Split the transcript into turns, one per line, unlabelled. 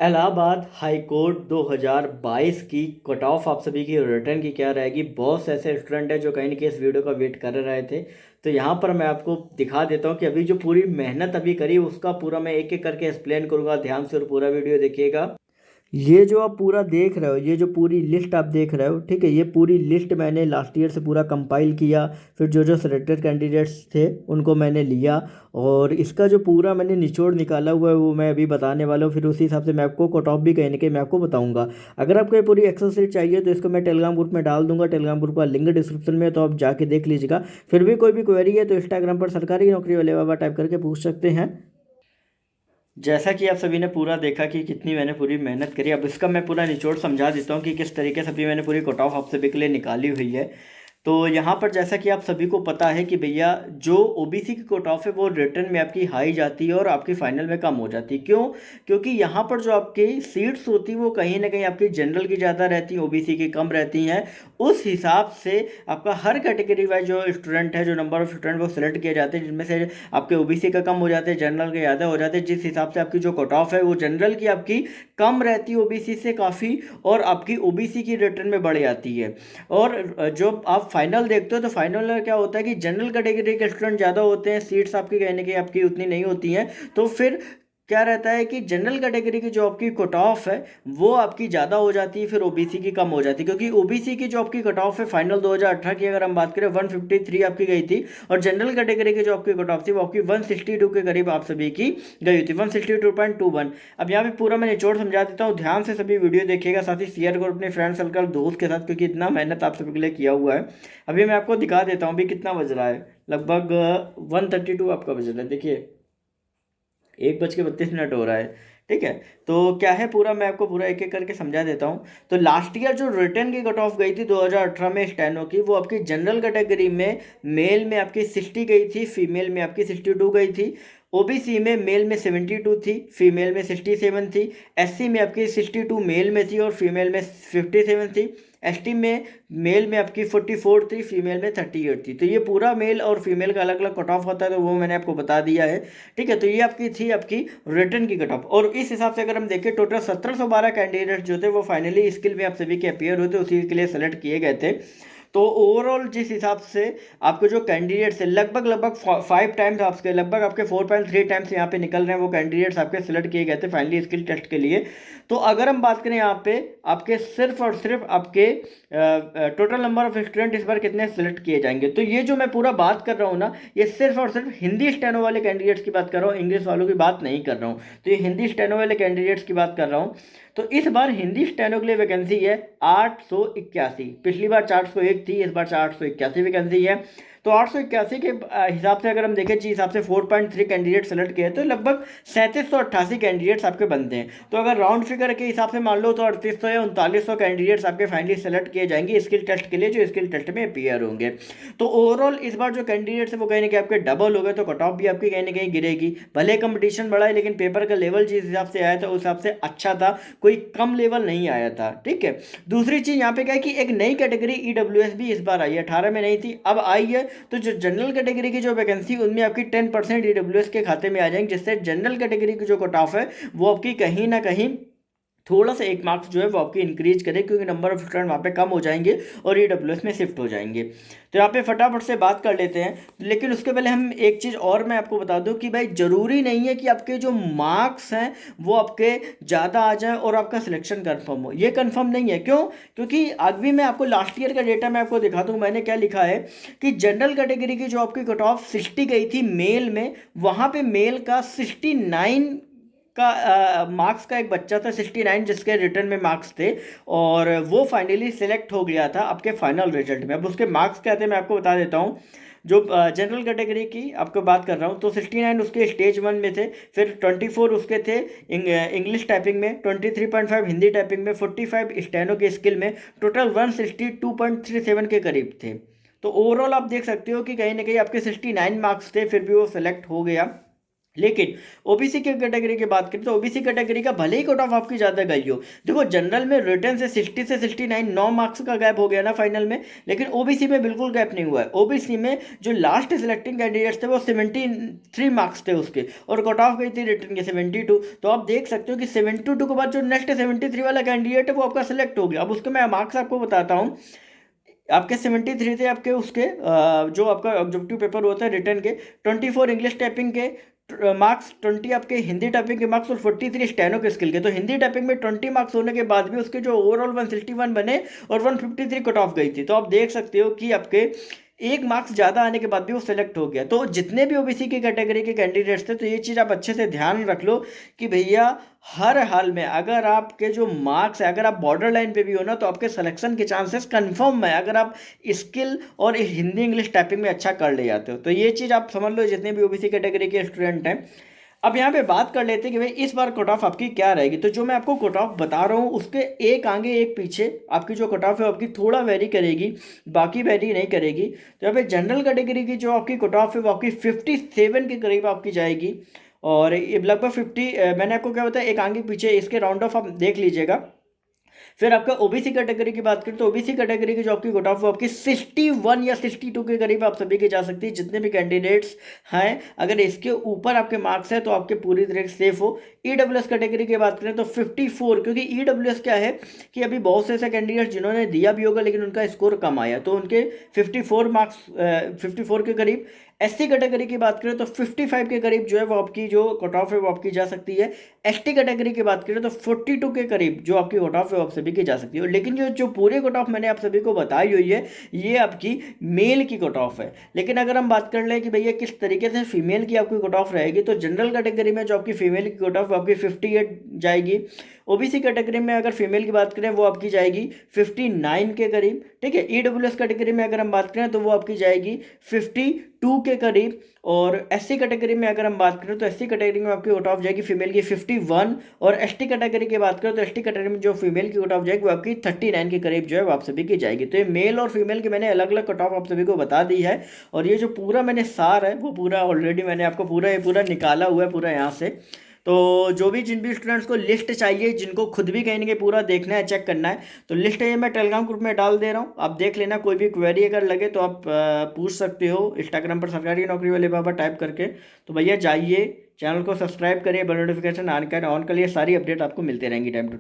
Allahabad high court 2022 की cut off आप सभी की रिटर्न की क्या रहेगी। बहुत से ऐसे स्टूडेंट हैं जो कहीं ना कहीं इस वीडियो का वेट कर रहे थे। तो यहाँ पर मैं आपको दिखा देता हूँ कि अभी जो पूरी मेहनत अभी करी उसका पूरा मैं एक एक करके एक्सप्लेन करूँगा। ध्यान से और पूरा वीडियो देखिएगा। ये जो आप पूरा देख रहे हो, ये जो पूरी लिस्ट आप देख रहे हो, ठीक है, ये पूरी लिस्ट मैंने लास्ट ईयर से पूरा कंपाइल किया। फिर जो जो सिलेक्टेड कैंडिडेट्स थे उनको मैंने लिया और इसका जो पूरा मैंने निचोड़ निकाला हुआ है वो मैं अभी बताने वाला हूँ। फिर उसी हिसाब से मैं आपको कट ऑफ भी कहीं ना कहीं मैं आपको बताऊंगा। अगर आपको ये पूरी एक्सेल सीट चाहिए तो इसको मैं टेलीग्राम ग्रुप में डाल दूंगा। टेलीग्राम ग्रुप का लिंक डिस्क्रिप्शन में है, तो आप जाके देख लीजिएगा। फिर भी कोई भी क्वेरी है तो इंस्टाग्राम पर सरकारी नौकरी वाले बाबा टाइप करके पूछ सकते हैं। जैसा कि आप सभी ने पूरा देखा कि कितनी मैंने पूरी मेहनत करी, अब इसका मैं पूरा निचोड़ समझा देता हूँ कि किस तरीके से अभी मैंने पूरी कट ऑफ आप सभी के लिए निकाली हुई है। तो यहाँ पर जैसा कि आप सभी को पता है कि भैया जो ओबीसी की कट ऑफ है वो रिटर्न में आपकी हाई जाती है और आपकी फाइनल में कम हो जाती है। क्यों? क्योंकि यहाँ पर जो आपकी सीट्स होती है वो कहीं ना कहीं आपकी जनरल की ज़्यादा रहती हैं, ओबीसी की कम रहती हैं। उस हिसाब से आपका हर कैटेगरी वाइज जो स्टूडेंट है, जो नंबर ऑफ स्टूडेंट वो सिलेक्ट किए जाते हैं, जिनमें से आपके ओबीसी का कम हो जाते हैं, जनरल के ज़्यादा हो जाते हैं। जिस हिसाब से आपकी जो कट ऑफ है वो जनरल की आपकी कम रहती है ओबीसी से काफ़ी, और आपकी ओबीसी की रिटर्न में बढ़ जाती है। और जो आप फाइनल देखते हो तो फाइनल में क्या होता है कि जनरल कैटेगरी के स्टूडेंट ज़्यादा होते हैं, सीट्स आपकी कहने की आपकी उतनी नहीं होती हैं। तो फिर क्या रहता है कि जनरल कैटेगरी की जो आपकी कट ऑफ है वो आपकी ज़्यादा हो जाती है, फिर ओबीसी की कम हो जाती है। क्योंकि ओबीसी की जो आपकी कट ऑफ है फाइनल 2018 की अगर हम बात करें 153 आपकी गई थी, और जनरल कैटेगरी की जो आपकी कट ऑफ थी वो आपकी 162 के करीब आप सभी की गई थी, 162.21। अब यहाँ पे पूरा मैं निचोड़ समझा देता हूँ, ध्यान से सभी वीडियो देखिएगा, साथ ही शेयर करो अपने फ्रेंड सर्कल दोस्त के साथ, क्योंकि इतना मेहनत आप सभी के लिए किया हुआ है। अभी मैं आपको दिखा देता हूँ अभी कितना बज रहा है। लगभग 132 आपका बज रहा है। देखिए 1:32 हो रहा है। ठीक है, तो क्या है पूरा मैं आपको पूरा एक एक करके समझा देता हूँ। तो लास्ट ईयर जो रिटर्न की कट ऑफ गई थी 2018 में स्टेनो की, वो आपकी जनरल कैटेगरी में मेल में आपकी 60 गई थी, फीमेल में आपकी 62 गई थी। ओबीसी में मेल में 72 थी, फीमेल में 67 थी। एससी में आपकी 62 मेल में थी और फीमेल में 57 थी। एसटी में मेल में आपकी 44 थी, फीमेल में 38 थी। तो ये पूरा मेल और फीमेल का अलग अलग कट ऑफ होता है, तो वो मैंने आपको बता दिया है। ठीक है, तो ये आपकी थी आपकी रिटर्न की कट ऑफ। और इस हिसाब से अगर हम देखें टोटल 1712 कैंडिडेट जो थे वो फाइनली स्किल में आप सभी के अपियर हुए थे, उसी के लिए सेलेक्ट किए गए थे। तो ओवरऑल जिस हिसाब से आपके जो कैंडिडेट्स है लगभग लगभग 5 टाइम्स आपके, लगभग आपके 4.3 टाइम्स यहाँ पे निकल रहे हैं वो कैंडिडेट्स आपके सिलेक्ट किए गए थे फाइनली स्किल टेस्ट के लिए। तो अगर हम बात करें यहाँ पे आपके सिर्फ और सिर्फ आपके टोटल नंबर ऑफ स्टूडेंट इस बार कितने सिलेक्ट किए जाएंगे, तो ये जो मैं पूरा बात कर रहा हूँ ना, ये सिर्फ और सिर्फ हिंदी स्टेनो वाले कैंडिडेट्स की बात कर रहा हूँ, इंग्लिश वालों की बात नहीं कर रहा हूँ। तो ये हिंदी स्टेनो वाले कैंडिडेट्स की बात कर रहा हूँ। तो इस बार हिंदी स्टेनो के लिए वैकेंसी है 881। पिछली बार 401 थी, इस बार 881 वैकेंसी है। तो 881 के हिसाब से अगर हम देखें जिस हिसाब से 4.3 कैंडिडेट सेलेक्ट किए तो लगभग 3788 कैंडिडेट्स आपके बनते हैं। तो अगर राउंड फिगर के हिसाब से मान लो तो 3800 या 3900 कैंडिडेट्स आपके फाइनली सेलेक्ट किए जाएंगे स्किल टेस्ट के लिए, जो स्किल टेस्ट में अपीयर होंगे। तो ओवरऑल इस बार जो कैंडिडेट्स है वो कहीं ना कहीं आपके डबल हो गए, तो कट ऑफ भी आपकी कहीं ना कहीं गिरेगी। भले कंपटीशन बढ़ा है लेकिन पेपर का लेवल जिस हिसाब से आया था उस हिसाब से अच्छा था, कोई कम लेवल नहीं आया था। ठीक है, दूसरी चीज़ यहाँ पे क्या है कि एक नई कैटेगरी ईडब्ल्यूएस भी इस बार आई है, 18 में नहीं थी अब आई है। तो जो जनरल कैटेगरी की जो वैकेंसी उनमें आपकी 10% ईडब्ल्यूएस के खाते में आ जाएंगे, जिससे जनरल कैटेगरी की जो कट ऑफ है वो आपकी कहीं ना कहीं थोड़ा सा 1 मार्क्स जो है वो आपकी इंक्रीज करे, क्योंकि नंबर ऑफ स्टूडेंट वहाँ पे कम हो जाएंगे और ईडब्ल्यूएस में शिफ्ट हो जाएंगे। तो यहाँ पे फटाफट से बात कर लेते हैं, लेकिन उसके पहले हम एक चीज़ और मैं आपको बता दूं कि भाई ज़रूरी नहीं है कि आपके जो मार्क्स हैं वो आपके ज़्यादा आ जाएं और आपका सिलेक्शन कंफर्म हो। ये कंफर्म नहीं है। क्यों? क्योंकि अभी मैं आपको लास्ट ईयर का डेटा मैं आपको दिखा दूँ, मैंने क्या लिखा है कि जनरल कैटेगरी की जो आपकी कट ऑफ 60 गई थी मेल में, वहाँ पे मेल का 69 का मार्क्स का एक बच्चा था, 69 जिसके रिटर्न में मार्क्स थे, और वो फाइनली सिलेक्ट हो गया था आपके फाइनल रिजल्ट में। अब उसके मार्क्स क्या थे मैं आपको बता देता हूँ। जो जनरल कैटेगरी की आपको बात कर रहा हूँ तो 69 उसके स्टेज 1 में थे, फिर 24 उसके थे इंग्लिश टाइपिंग में, 23.5 हिंदी टाइपिंग में, 45 स्टेनो के स्किल में, टोटल 162.37 के करीब थे। तो ओवरऑल आप देख सकते हो कि कहीं ना कहीं आपके 69 मार्क्स थे, फिर भी वो सिलेक्ट हो गया। लेकिन ओबीसी की कैटेगरी की बात करें तो ओबीसी कैटेगरी का भले ही कट ऑफ आपकी ज़्यादा गई हो, देखो जनरल में रिटर्न से 60 से 69 9 मार्क्स का गैप हो गया ना फाइनल में, लेकिन ओबीसी में बिल्कुल गैप नहीं हुआ है। ओबीसी में जो लास्ट सिलेक्टिंग कैंडिडेट्स थे वो 73 मार्क्स थे उसके, और कट ऑफ गई थी रिटर्न के 72। तो आप देख सकते हो कि 72 के बाद जो नेक्स्ट 73 वाला कैंडिडेट है वो आपका सेलेक्ट हो गया। अब उसके मैं मार्क्स आपको बताता हूँ। आपके 73 थे आपके उसके जो आपका ऑब्जेक्टिव पेपर होता है रिटर्न के, 24 इंग्लिश टाइपिंग के मार्क्स, 20 आपके हिंदी टाइपिंग के मार्क्स और 43 स्टेनो के स्किल के। तो हिंदी टाइपिंग में 20 मार्क्स होने के बाद भी उसके जो ओवरऑल 161 बने और 153 कट ऑफ गई थी। तो आप देख सकते हो कि आपके एक मार्क्स ज़्यादा आने के बाद भी वो सेलेक्ट हो गया। तो जितने भी ओबीसी की कैटेगरी के कैंडिडेट्स थे, तो ये चीज़ आप अच्छे से ध्यान रख लो कि भैया हर हाल में अगर आपके जो मार्क्स है, अगर आप बॉर्डर लाइन पे भी हो ना, तो आपके सिलेक्शन के चांसेस कंफर्म है अगर आप स्किल और हिंदी इंग्लिश टाइपिंग में अच्छा कर ले जाते हो। तो ये चीज़ आप समझ लो जितने भी ओबीसी कैटेगरी के स्टूडेंट हैं। अब यहाँ पे बात कर लेते हैं कि भाई इस बार कट ऑफ आपकी क्या रहेगी। तो जो मैं आपको कट ऑफ बता रहा हूँ उसके एक आगे एक पीछे आपकी जो कट ऑफ है आपकी थोड़ा वेरी करेगी, बाकी वेरी नहीं करेगी। तो यहाँ पे जनरल कैटेगरी की जो आपकी कट ऑफ है वो आपकी 57 के करीब आपकी जाएगी, और ये लगभग 50 मैंने आपको क्या बताया एक आगे पीछे, इसके राउंड ऑफ आप देख लीजिएगा। फिर आपका ओबीसी कैटेगरी की बात करें तो ओबीसी कैटेगरी की जो आपकी कट ऑफ वो आपकी 61 या 62 के करीब आप सभी की जा सकती है, जितने भी कैंडिडेट्स हैं। अगर इसके ऊपर आपके मार्क्स है तो आपके पूरी तरह से सेफ हो। ईडब्ल्यूएस कैटेगरी की बात करें तो 54, क्योंकि ईडब्ल्यूएस क्या है कि अभी बहुत से ऐसे कैंडिडेट्स जिन्होंने दिया भी होगा लेकिन उनका स्कोर कम आया, तो उनके 54 मार्क्स 54 के करीब। एससी कैटेगरी की बात करें तो 55 के करीब जो है वो आपकी जो कट ऑफ है वो आपकी जा सकती है। एसटी कैटेगरी की बात करें तो 42 के करीब जो आपकी कट ऑफ है वो आप सभी की जा सकती है। लेकिन जो जो पूरे कट ऑफ मैंने आप सभी को बताई हुई है ये आपकी मेल की कट ऑफ है। लेकिन अगर हम बात कर लें कि भैया किस तरीके से फीमेल की आपकी कट ऑफ रहेगी, तो जनरल कैटेगरी में जो आपकी फीमेल की कट ऑफ आपकी 58 जाएगी। ओबीसी कैटेगरी में अगर फीमेल की बात करें वो आपकी जाएगी 59 के करीब, ठीक है। ईडब्ल्यूएस कैटेगरी में अगर हम बात करें तो वो आपकी जाएगी 52 के करीब। और एससी कैटेगरी में अगर हम बात करें तो एससी कैटेगरी में आपकी कट ऑफ जाएगी फीमेल की 51। और एसटी कैटेगरी की बात करें तो एसटी कैटेगरी में जो फीमेल की कट ऑफ जाएगी वो आपकी 39 के करीब जो है वो आप सभी की जाएगी। तो ये मेल और फीमेल के मैंने अलग अलग कट ऑफ आप सभी को बता दी है, और ये जो पूरा मैंने सार है वो पूरा ऑलरेडी मैंने आपको पूरा निकाला हुआ है पूरा यहाँ से। तो जो भी जिन भी स्टूडेंट्स को लिस्ट चाहिए, जिनको खुद भी कहीं ना कहीं पूरा देखना है, चेक करना है, तो लिस्ट है ये मैं टेलीग्राम ग्रुप में डाल दे रहा हूँ, आप देख लेना। कोई भी क्वेरी अगर लगे तो आप पूछ सकते हो इंस्टाग्राम पर सरकारी नौकरी वाले बाबा टाइप करके। तो भैया जाइए चैनल को सब्सक्राइब करिए, बेल नोटिफिकेशन ऑन करिए, सारी अपडेट आपको मिलते रहेंगी टाइम टू टाइम।